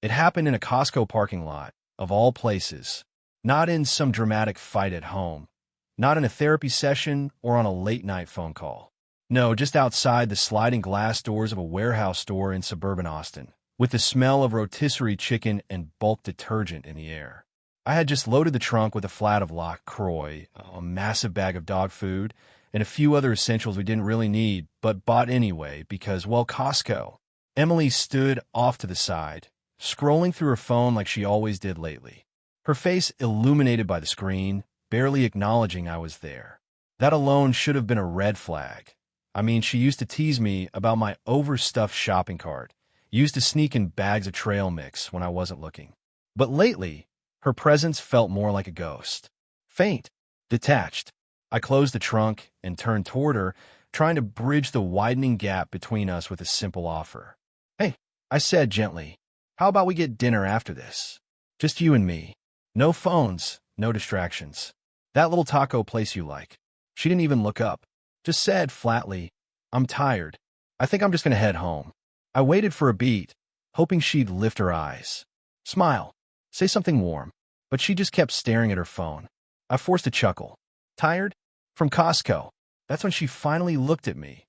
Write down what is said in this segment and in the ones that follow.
It happened in a Costco parking lot, of all places. Not in some dramatic fight at home. Not in a therapy session or on a late-night phone call. No, just outside the sliding glass doors of a warehouse store in suburban Austin, with the smell of rotisserie chicken and bulk detergent in the air. I had just loaded the trunk with a flat of La Croix, a massive bag of dog food, and a few other essentials we didn't really need, but bought anyway because, well, Costco. Emily stood off to the side, scrolling through her phone like she always did lately. Her face illuminated by the screen, barely acknowledging I was there. That alone should have been a red flag. I mean, she used to tease me about my overstuffed shopping cart, used to sneak in bags of trail mix when I wasn't looking. But lately, her presence felt more like a ghost. Faint, detached. I closed the trunk and turned toward her, trying to bridge the widening gap between us with a simple offer. "Hey," I said gently, "how about we get dinner after this? Just you and me. No phones, no distractions. That little taco place you like." She didn't even look up. Just said flatly, "I'm tired. I think I'm just going to head home." I waited for a beat, hoping she'd lift her eyes. Smile. Say something warm. But she just kept staring at her phone. I forced a chuckle. "Tired? From Costco." That's when she finally looked at me.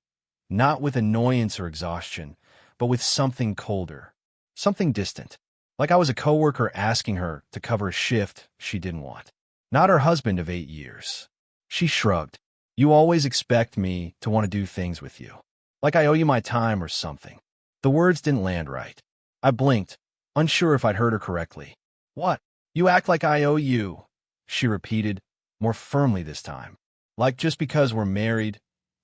Not with annoyance or exhaustion, but with something colder. Something distant. Like I was a coworker asking her to cover a shift she didn't want. Not her husband of 8 years. She shrugged. "You always expect me to want to do things with you. Like I owe you my time or something." The words didn't land right. I blinked, unsure if I'd heard her correctly. "What? You act like I owe you," she repeated, more firmly this time. "Like just because we're married,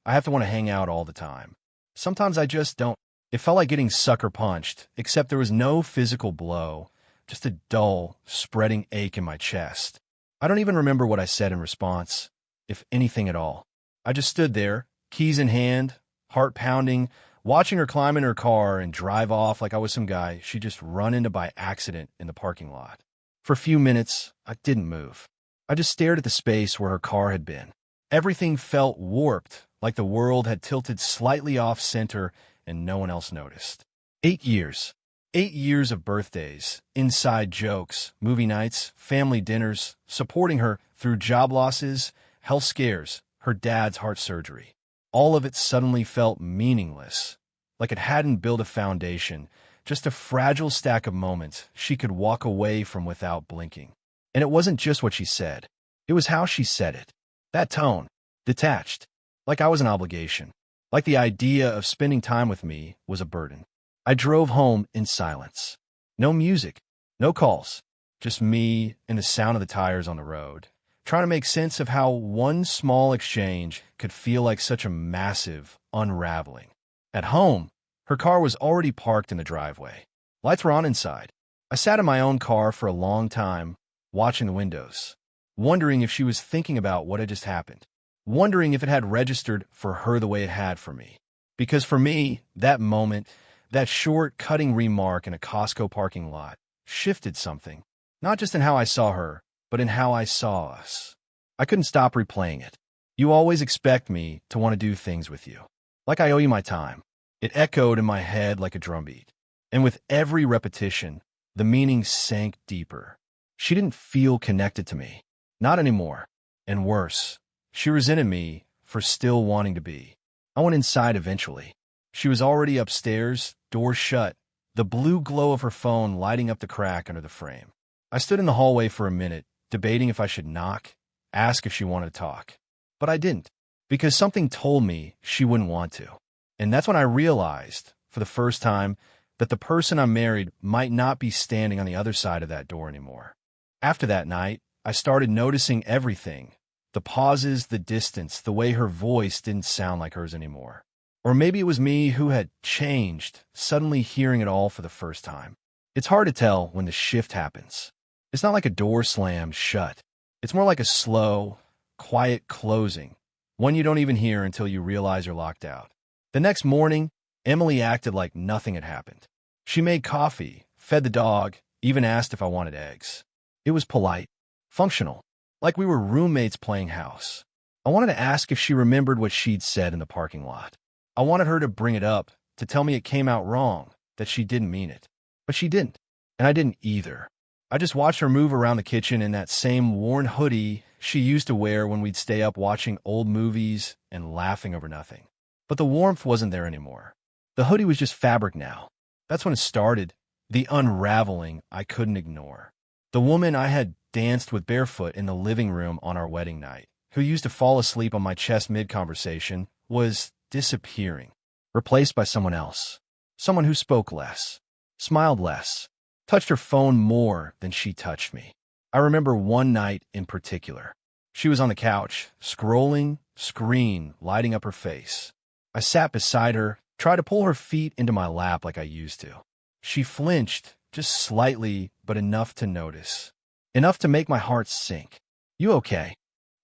I have to want to hang out all the time. Sometimes I just don't." It felt like getting sucker punched, except there was no physical blow, just a dull, spreading ache in my chest. I don't even remember what I said in response, if anything at all. I just stood there, keys in hand, heart pounding, watching her climb in her car and drive off like I was some guy she'd just run into by accident in the parking lot. For a few minutes, I didn't move. I just stared at the space where her car had been. Everything felt warped, like the world had tilted slightly off-center and no one else noticed. 8 years. 8 years of birthdays, inside jokes, movie nights, family dinners, supporting her through job losses, health scares, her dad's heart surgery. All of it suddenly felt meaningless, like it hadn't built a foundation, just a fragile stack of moments she could walk away from without blinking. And it wasn't just what she said. It was how she said it. That tone, detached, like I was an obligation, like the idea of spending time with me was a burden. I drove home in silence. No music, no calls, just me and the sound of the tires on the road, trying to make sense of how one small exchange could feel like such a massive unraveling. At home, her car was already parked in the driveway. Lights were on inside. I sat in my own car for a long time, watching the windows, wondering if she was thinking about what had just happened, wondering if it had registered for her the way it had for me. Because for me, that moment, that short, cutting remark in a Costco parking lot, shifted something, not just in how I saw her, but in how I saw us. I couldn't stop replaying it. "You always expect me to want to do things with you. Like I owe you my time." It echoed in my head like a drumbeat. And with every repetition, the meaning sank deeper. She didn't feel connected to me. Not anymore. And worse, she resented me for still wanting to be. I went inside eventually. She was already upstairs, door shut, the blue glow of her phone lighting up the crack under the frame. I stood in the hallway for a minute, debating if I should knock, ask if she wanted to talk. But I didn't, because something told me she wouldn't want to. And that's when I realized, for the first time, that the person I married might not be standing on the other side of that door anymore. After that night, I started noticing everything. The pauses, the distance, the way her voice didn't sound like hers anymore. Or maybe it was me who had changed, suddenly hearing it all for the first time. It's hard to tell when the shift happens. It's not like a door slams shut. It's more like a slow, quiet closing, one you don't even hear until you realize you're locked out. The next morning, Emily acted like nothing had happened. She made coffee, fed the dog, even asked if I wanted eggs. It was polite, functional, like we were roommates playing house. I wanted to ask if she remembered what she'd said in the parking lot. I wanted her to bring it up, to tell me it came out wrong, that she didn't mean it. But she didn't. And I didn't either. I just watched her move around the kitchen in that same worn hoodie she used to wear when we'd stay up watching old movies and laughing over nothing. But the warmth wasn't there anymore. The hoodie was just fabric now. That's when it started, the unraveling I couldn't ignore. The woman I had danced with barefoot in the living room on our wedding night, who used to fall asleep on my chest mid-conversation, was disappearing, replaced by someone else. Someone who spoke less, smiled less, touched her phone more than she touched me. I remember one night in particular. She was on the couch, scrolling, screen lighting up her face. I sat beside her, tried to pull her feet into my lap like I used to. She flinched, just slightly, but enough to notice. Enough to make my heart sink. "You okay?"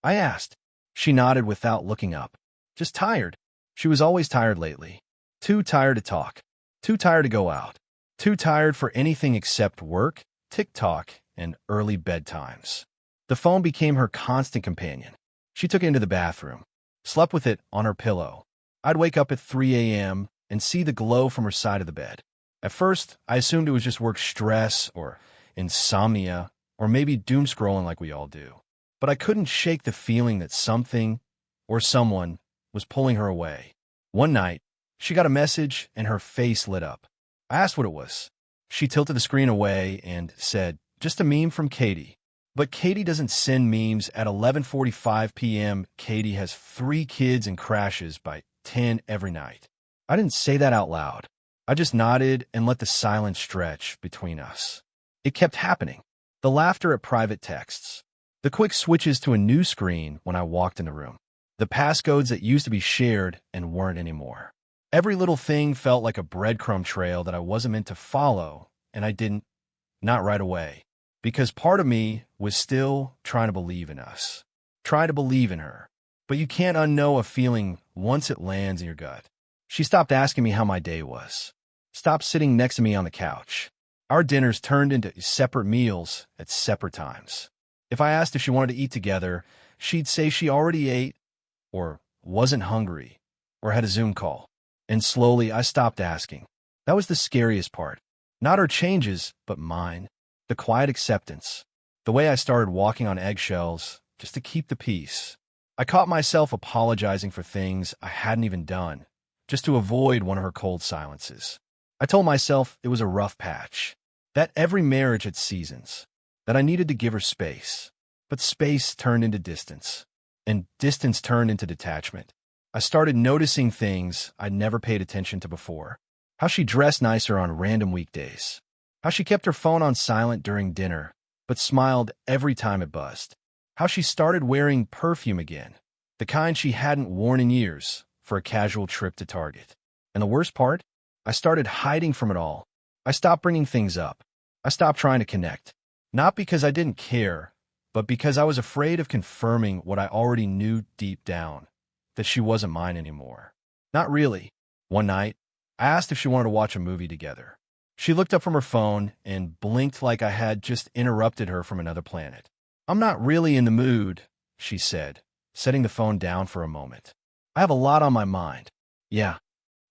I asked. She nodded without looking up. "Just tired." She was always tired lately. Too tired to talk. Too tired to go out. Too tired for anything except work, TikTok, and early bedtimes. The phone became her constant companion. She took it into the bathroom, slept with it on her pillow. I'd wake up at 3 a.m. and see the glow from her side of the bed. At first, I assumed it was just work stress or insomnia or maybe doom scrolling like we all do. But I couldn't shake the feeling that something or someone was pulling her away. One night, she got a message and her face lit up. I asked what it was. She tilted the screen away and said, "Just a meme from Katie." But Katie doesn't send memes at 11:45 p.m. Katie has 3 kids and crashes by 10 every night. I didn't say that out loud. I just nodded and let the silence stretch between us. It kept happening. The laughter at private texts. The quick switches to a new screen when I walked in the room. The passcodes that used to be shared and weren't anymore. Every little thing felt like a breadcrumb trail that I wasn't meant to follow, and I didn't, not right away. Because part of me was still trying to believe in us. Try to believe in her. But you can't unknow a feeling once it lands in your gut. She stopped asking me how my day was. Stopped sitting next to me on the couch. Our dinners turned into separate meals at separate times. If I asked if she wanted to eat together, she'd say she already ate, or wasn't hungry, or had a Zoom call. And slowly I stopped asking. That was the scariest part. Not her changes, but mine. The quiet acceptance. The way I started walking on eggshells just to keep the peace. I caught myself apologizing for things I hadn't even done, just to avoid one of her cold silences. I told myself it was a rough patch, that every marriage had seasons, that I needed to give her space. But space turned into distance, and distance turned into detachment. I started noticing things I'd never paid attention to before. How she dressed nicer on random weekdays. How she kept her phone on silent during dinner, but smiled every time it buzzed. How she started wearing perfume again, the kind she hadn't worn in years, for a casual trip to Target. And the worst part? I started hiding from it all. I stopped bringing things up. I stopped trying to connect. Not because I didn't care, but because I was afraid of confirming what I already knew deep down, that she wasn't mine anymore. Not really. One night, I asked if she wanted to watch a movie together. She looked up from her phone and blinked like I had just interrupted her from another planet. "I'm not really in the mood," she said, setting the phone down for a moment. "I have a lot on my mind." "Yeah,"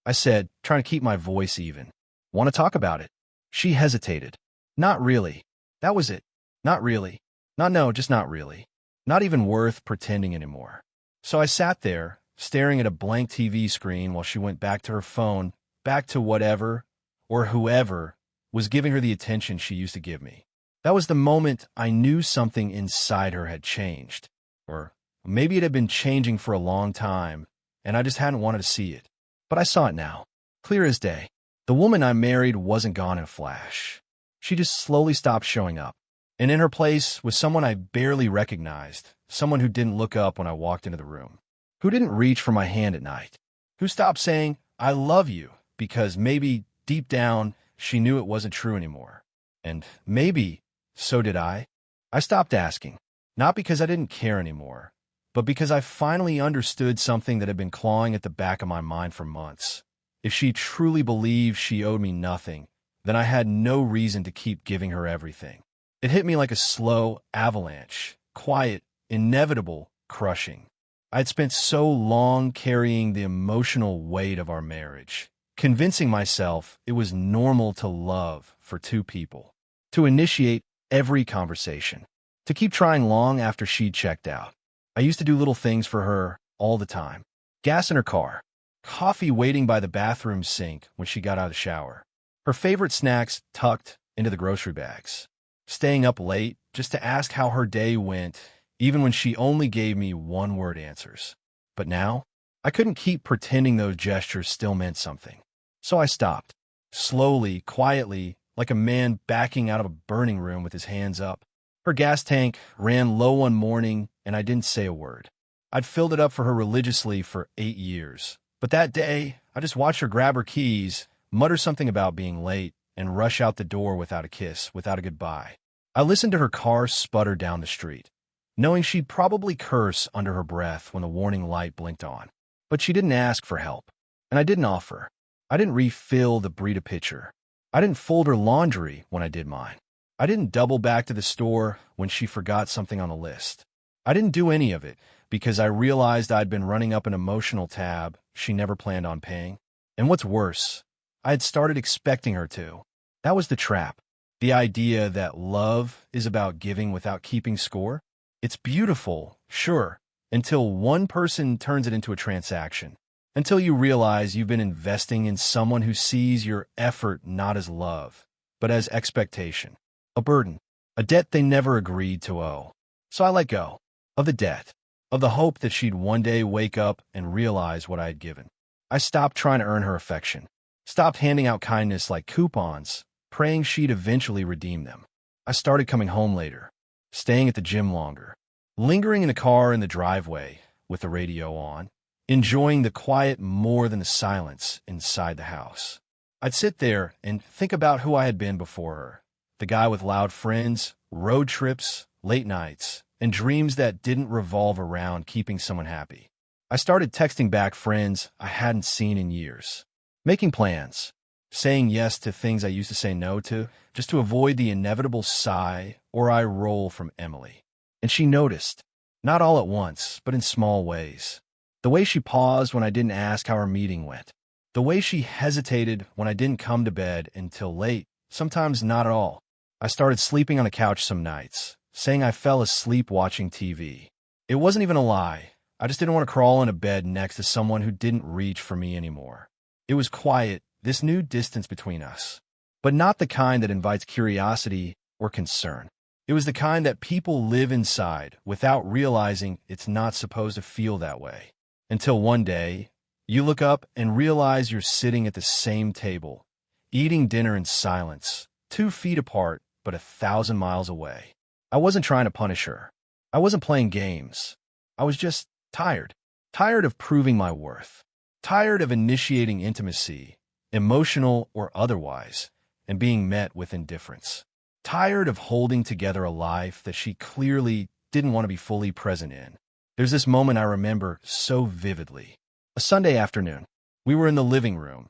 I said, trying to keep my voice even. "Want to talk about it?" She hesitated. "Not really." That was it. Not really. Not no, just not really. Not even worth pretending anymore. So I sat there, staring at a blank TV screen while she went back to her phone, back to whatever, or whoever, was giving her the attention she used to give me. That was the moment I knew something inside her had changed. Or maybe it had been changing for a long time, and I just hadn't wanted to see it. But I saw it now, clear as day. The woman I married wasn't gone in a flash. She just slowly stopped showing up. And in her place was someone I barely recognized, someone who didn't look up when I walked into the room, who didn't reach for my hand at night, who stopped saying, "I love you," because maybe deep down she knew it wasn't true anymore. And maybe so did I. I stopped asking, not because I didn't care anymore, but because I finally understood something that had been clawing at the back of my mind for months. If she truly believed she owed me nothing, then I had no reason to keep giving her everything. It hit me like a slow avalanche, quiet, inevitable, crushing. I'd spent so long carrying the emotional weight of our marriage, convincing myself it was normal to love for two people. to initiate every conversation, to keep trying long after she'd checked out. I used to do little things for her all the time. Gas in her car, coffee waiting by the bathroom sink when she got out of the shower, her favorite snacks tucked into the grocery bags, staying up late just to ask how her day went, even when she only gave me one-word answers. But now, I couldn't keep pretending those gestures still meant something. So I stopped, slowly, quietly, like a man backing out of a burning room with his hands up. Her gas tank ran low one morning, and I didn't say a word. I'd filled it up for her religiously for 8 years. But that day, I just watched her grab her keys, mutter something about being late, and rush out the door without a kiss, without a goodbye. I listened to her car sputter down the street, knowing she'd probably curse under her breath when the warning light blinked on. But she didn't ask for help, and I didn't offer. I didn't refill the Brita pitcher. I didn't fold her laundry when I did mine. I didn't double back to the store when she forgot something on the list. I didn't do any of it because I realized I'd been running up an emotional tab she never planned on paying. And what's worse, I had started expecting her to. That was the trap. The idea that love is about giving without keeping score. It's beautiful, sure, until one person turns it into a transaction. Until you realize you've been investing in someone who sees your effort not as love, but as expectation. A burden. A debt they never agreed to owe. So I let go of the debt, of the hope that she'd one day wake up and realize what I had given. I stopped trying to earn her affection, stopped handing out kindness like coupons, praying she'd eventually redeem them. I started coming home later, staying at the gym longer, lingering in the car in the driveway with the radio on, enjoying the quiet more than the silence inside the house. I'd sit there and think about who I had been before her, the guy with loud friends, road trips, late nights, and dreams that didn't revolve around keeping someone happy. I started texting back friends I hadn't seen in years, making plans, saying yes to things I used to say no to, just to avoid the inevitable sigh or eye roll from Emily. And she noticed, not all at once, but in small ways. The way she paused when I didn't ask how her meeting went. The way she hesitated when I didn't come to bed until late, sometimes not at all. I started sleeping on the couch some nights, saying I fell asleep watching TV. It wasn't even a lie. I just didn't want to crawl in a bed next to someone who didn't reach for me anymore. It was quiet, this new distance between us, but not the kind that invites curiosity or concern. It was the kind that people live inside without realizing it's not supposed to feel that way. Until one day, you look up and realize you're sitting at the same table, eating dinner in silence, 2 feet apart but 1,000 miles away. I wasn't trying to punish her. I wasn't playing games. I was just tired. Tired of proving my worth. Tired of initiating intimacy, emotional or otherwise, and being met with indifference. Tired of holding together a life that she clearly didn't want to be fully present in. There's this moment I remember so vividly. A Sunday afternoon. We were in the living room.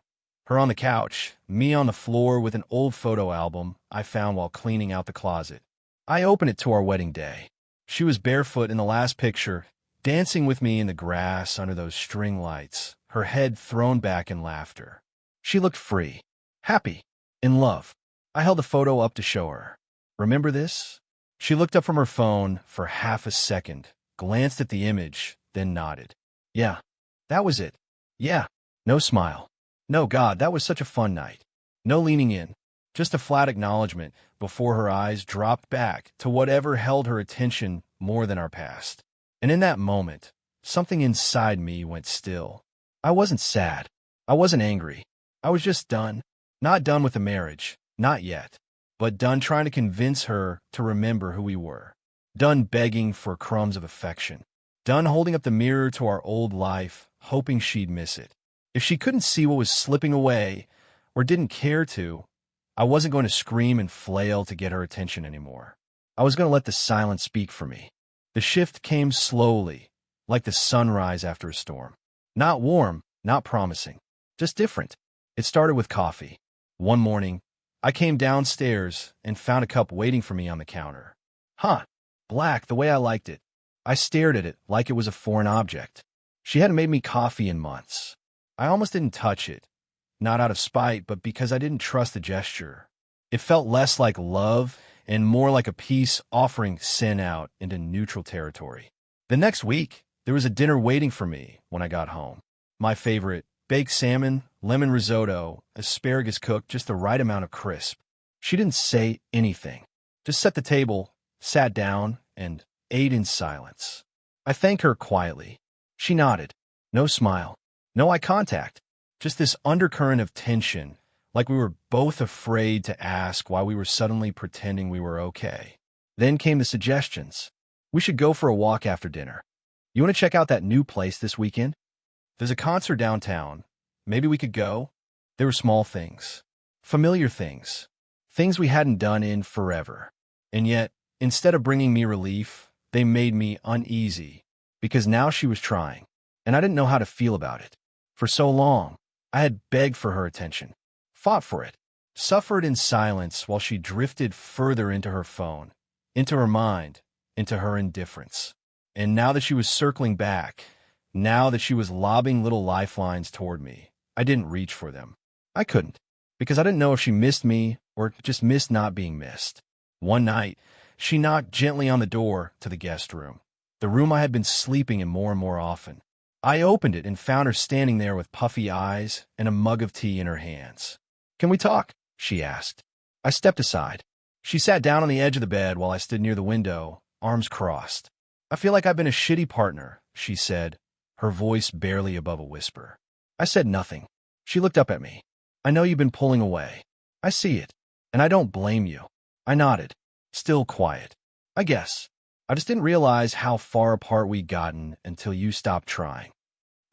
Her on the couch, me on the floor with an old photo album I found while cleaning out the closet. I opened it to our wedding day. She was barefoot in the last picture, dancing with me in the grass under those string lights, her head thrown back in laughter. She looked free, happy, in love. I held the photo up to show her. Remember this? She looked up from her phone for half a second, glanced at the image, then nodded. Yeah, that was it. Yeah. No smile. No, God, that was such a fun night. No leaning in. Just a flat acknowledgement before her eyes dropped back to whatever held her attention more than our past. And in that moment, something inside me went still. I wasn't sad. I wasn't angry. I was just done. Not done with the marriage. Not yet. But done trying to convince her to remember who we were. Done begging for crumbs of affection. Done holding up the mirror to our old life, hoping she'd miss it. If she couldn't see what was slipping away, or didn't care to, I wasn't going to scream and flail to get her attention anymore. I was going to let the silence speak for me. The shift came slowly, like the sunrise after a storm. Not warm, not promising, just different. It started with coffee. One morning, I came downstairs and found a cup waiting for me on the counter. Black, the way I liked it. I stared at it like it was a foreign object. She hadn't made me coffee in months. I almost didn't touch it, not out of spite, but because I didn't trust the gesture. It felt less like love and more like a peace offering sin out into neutral territory. The next week, there was a dinner waiting for me when I got home. My favorite, baked salmon, lemon risotto, asparagus cooked just the right amount of crisp. She didn't say anything, just set the table, sat down, and ate in silence. I thanked her quietly. She nodded. No smile, no eye contact, just this undercurrent of tension, like we were both afraid to ask why we were suddenly pretending we were okay. Then came the suggestions. We should go for a walk after dinner. You want to check out that new place this weekend? There's a concert downtown. Maybe we could go? There were small things, familiar things, things we hadn't done in forever. And yet, instead of bringing me relief, they made me uneasy, because now she was trying, and I didn't know how to feel about it. For so long, I had begged for her attention, fought for it, suffered in silence while she drifted further into her phone, into her mind, into her indifference. And now that she was circling back, now that she was lobbing little lifelines toward me, I didn't reach for them. I couldn't, because I didn't know if she missed me or just missed not being missed. One night, she knocked gently on the door to the guest room, the room I had been sleeping in more and more often. I opened it and found her standing there with puffy eyes and a mug of tea in her hands. "Can we talk?" she asked. I stepped aside. She sat down on the edge of the bed while I stood near the window, arms crossed. "I feel like I've been a shitty partner," she said, her voice barely above a whisper. I said nothing. She looked up at me. "I know you've been pulling away. I see it, and I don't blame you." I nodded, still quiet. "I guess. I just didn't realize how far apart we'd gotten until you stopped trying."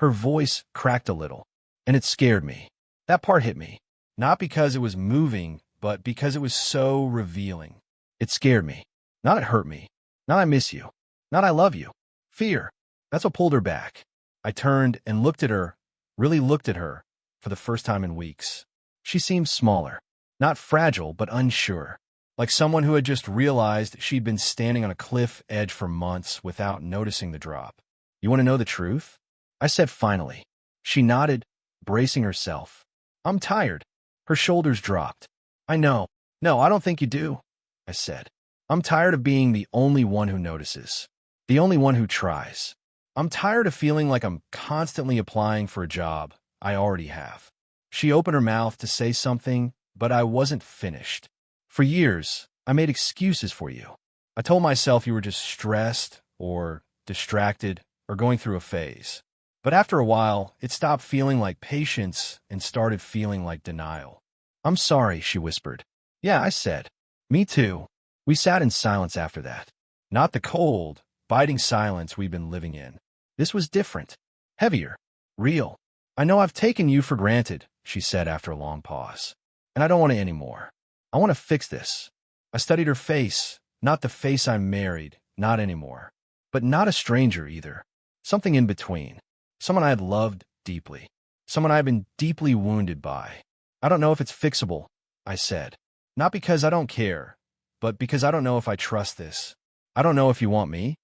Her voice cracked a little, and it scared me. That part hit me, not because it was moving, but because it was so revealing. It scared me. Not it hurt me. Not I miss you. Not I love you. Fear. That's what pulled her back. I turned and looked at her, really looked at her, for the first time in weeks. She seemed smaller, not fragile, but unsure, like someone who had just realized she'd been standing on a cliff edge for months without noticing the drop. "You want to know the truth?" I said finally. She nodded, bracing herself. "I'm tired." Her shoulders dropped. "I know. No, I don't think you do," I said. "I'm tired of being the only one who notices, the only one who tries. I'm tired of feeling like I'm constantly applying for a job I already have." She opened her mouth to say something, but I wasn't finished. "For years, I made excuses for you. I told myself you were just stressed or distracted or going through a phase. But after a while, it stopped feeling like patience and started feeling like denial." "I'm sorry," she whispered. "Yeah," I said. "Me too." We sat in silence after that. Not the cold, biting silence we'd been living in. This was different, heavier, real. "I know I've taken you for granted," she said after a long pause. "And I don't want it anymore. I want to fix this." I studied her face, not the face I married, not anymore. But not a stranger either. Something in between. Someone I had loved deeply. Someone I had been deeply wounded by. "I don't know if it's fixable," I said. "Not because I don't care, but because I don't know if I trust this. I don't know if you want me,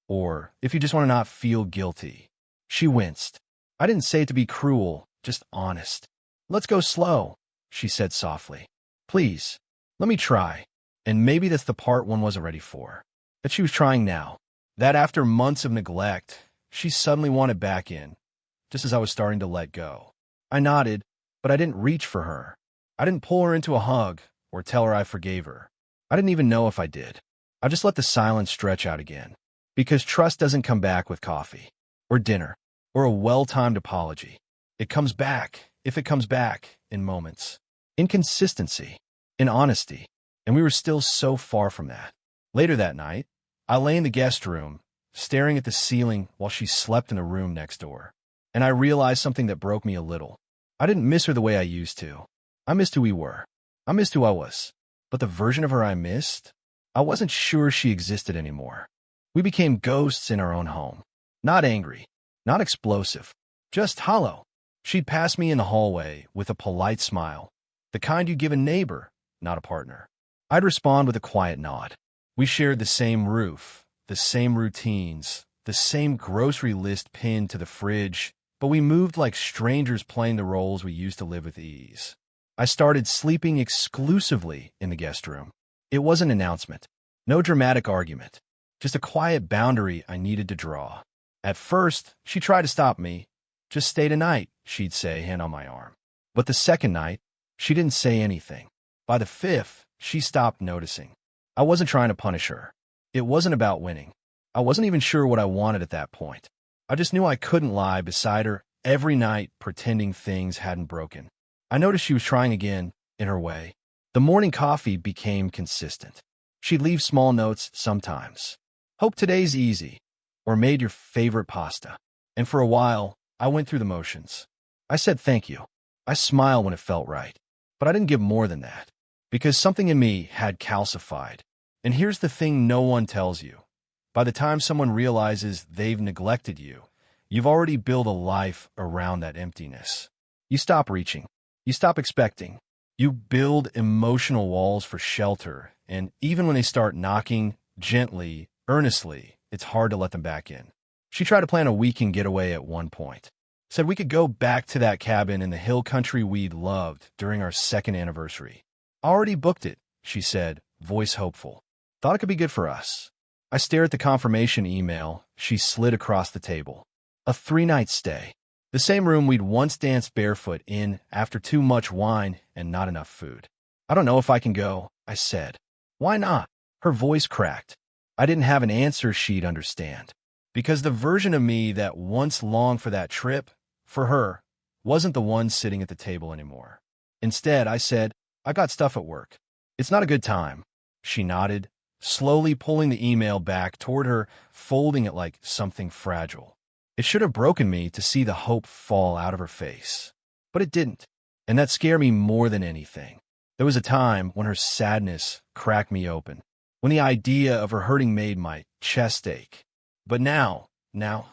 or if you just want to not feel guilty." She winced. I didn't say it to be cruel, just honest. "Let's go slow," she said softly. "Please, let me try." And maybe that's the part one wasn't ready for. That she was trying now. That after months of neglect, she suddenly wanted back in, just as I was starting to let go. I nodded, but I didn't reach for her. I didn't pull her into a hug or tell her I forgave her. I didn't even know if I did. I just let the silence stretch out again. Because trust doesn't come back with coffee, or dinner, or a well-timed apology. It comes back, if it comes back, in moments. In consistency, in honesty. And we were still so far from that. Later that night, I lay in the guest room, staring at the ceiling while she slept in the room next door. And I realized something that broke me a little. I didn't miss her the way I used to. I missed who we were. I missed who I was. But the version of her I missed, I wasn't sure she existed anymore. We became ghosts in our own home. Not angry, not explosive, just hollow. She'd pass me in the hallway with a polite smile, the kind you give a neighbor, not a partner. I'd respond with a quiet nod. We shared the same roof, the same routines, the same grocery list pinned to the fridge, but we moved like strangers playing the roles we used to live with ease. I started sleeping exclusively in the guest room. It was an announcement. No dramatic argument. Just a quiet boundary I needed to draw. At first, she tried to stop me. "Just stay tonight," she'd say, hand on my arm. But the second night, she didn't say anything. By the fifth, she stopped noticing. I wasn't trying to punish her. It wasn't about winning. I wasn't even sure what I wanted at that point. I just knew I couldn't lie beside her every night pretending things hadn't broken. I noticed she was trying again, in her way. The morning coffee became consistent. She'd leave small notes sometimes. "Hope today's easy," or "made your favorite pasta." And for a while, I went through the motions. I said thank you. I smiled when it felt right. But I didn't give more than that, because something in me had calcified. And here's the thing no one tells you. By the time someone realizes they've neglected you, you've already built a life around that emptiness. You stop reaching. You stop expecting. You build emotional walls for shelter, and even when they start knocking, gently, earnestly, it's hard to let them back in. She tried to plan a weekend getaway at one point. Said we could go back to that cabin in the hill country we'd loved during our second anniversary. "Already booked it," she said, voice hopeful. "Thought it could be good for us." I stared at the confirmation email she slid across the table. A 3-night stay. The same room we'd once danced barefoot in after too much wine and not enough food. "I don't know if I can go," I said. "Why not?" Her voice cracked. I didn't have an answer she'd understand. Because the version of me that once longed for that trip, for her, wasn't the one sitting at the table anymore. Instead, I said, "I got stuff at work. It's not a good time." She nodded, slowly pulling the email back toward her, folding it like something fragile. It should have broken me to see the hope fall out of her face. But it didn't, and that scared me more than anything. There was a time when her sadness cracked me open, when the idea of her hurting made my chest ache. But now,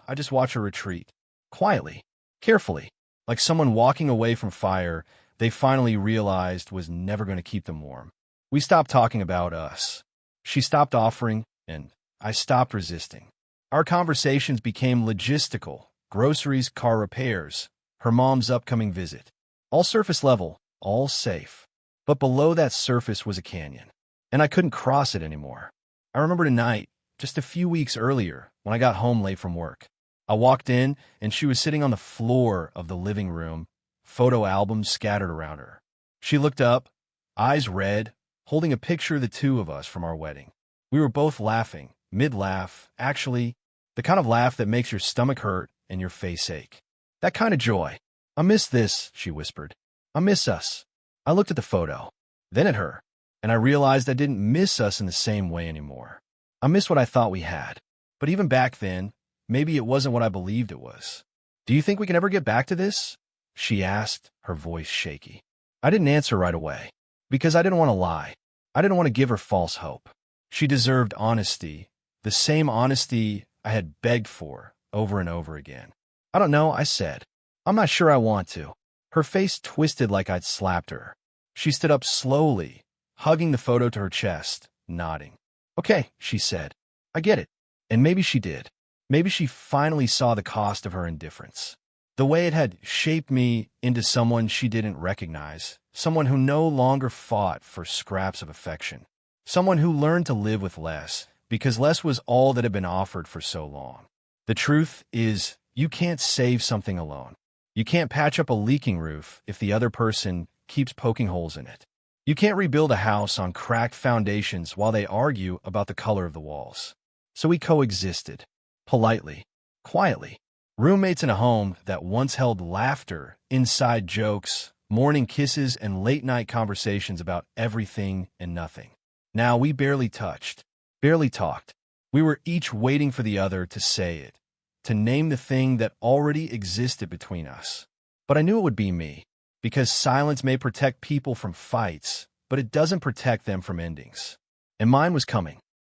I just watch her retreat, quietly, carefully, like someone walking away from fire they finally realized was never going to keep them warm. We stopped talking about us. She stopped offering, and I stopped resisting. Our conversations became logistical: groceries, car repairs, her mom's upcoming visit. All surface level, all safe. But below that surface was a canyon, and I couldn't cross it anymore. I remembered a night, just a few weeks earlier, when I got home late from work. I walked in, and she was sitting on the floor of the living room, photo albums scattered around her. She looked up, eyes red, holding a picture of the two of us from our wedding. We were both laughing, mid-laugh, actually, the kind of laugh that makes your stomach hurt and your face ache. That kind of joy. "I miss this," she whispered. "I miss us." I looked at the photo, then at her, and I realized I didn't miss us in the same way anymore. I missed what I thought we had. But even back then, maybe it wasn't what I believed it was. "Do you think we can ever get back to this?" she asked, her voice shaky. I didn't answer right away, because I didn't want to lie. I didn't want to give her false hope. She deserved honesty, the same honesty I had begged for over and over again. "I don't know," I said. "I'm not sure I want to." Her face twisted like I'd slapped her. She stood up slowly, hugging the photo to her chest, nodding. "Okay," she said. "I get it." And maybe she did. Maybe she finally saw the cost of her indifference. The way it had shaped me into someone she didn't recognize, someone who no longer fought for scraps of affection, someone who learned to live with less, because less was all that had been offered for so long. The truth is, you can't save something alone. You can't patch up a leaking roof if the other person keeps poking holes in it. You can't rebuild a house on cracked foundations while they argue about the color of the walls. So we coexisted, politely, quietly. Roommates in a home that once held laughter, inside jokes, morning kisses, and late-night conversations about everything and nothing. Now we barely touched, barely talked. We were each waiting for the other to say it, to name the thing that already existed between us. But I knew it would be me, because silence may protect people from fights, but it doesn't protect them from endings. And mine was coming.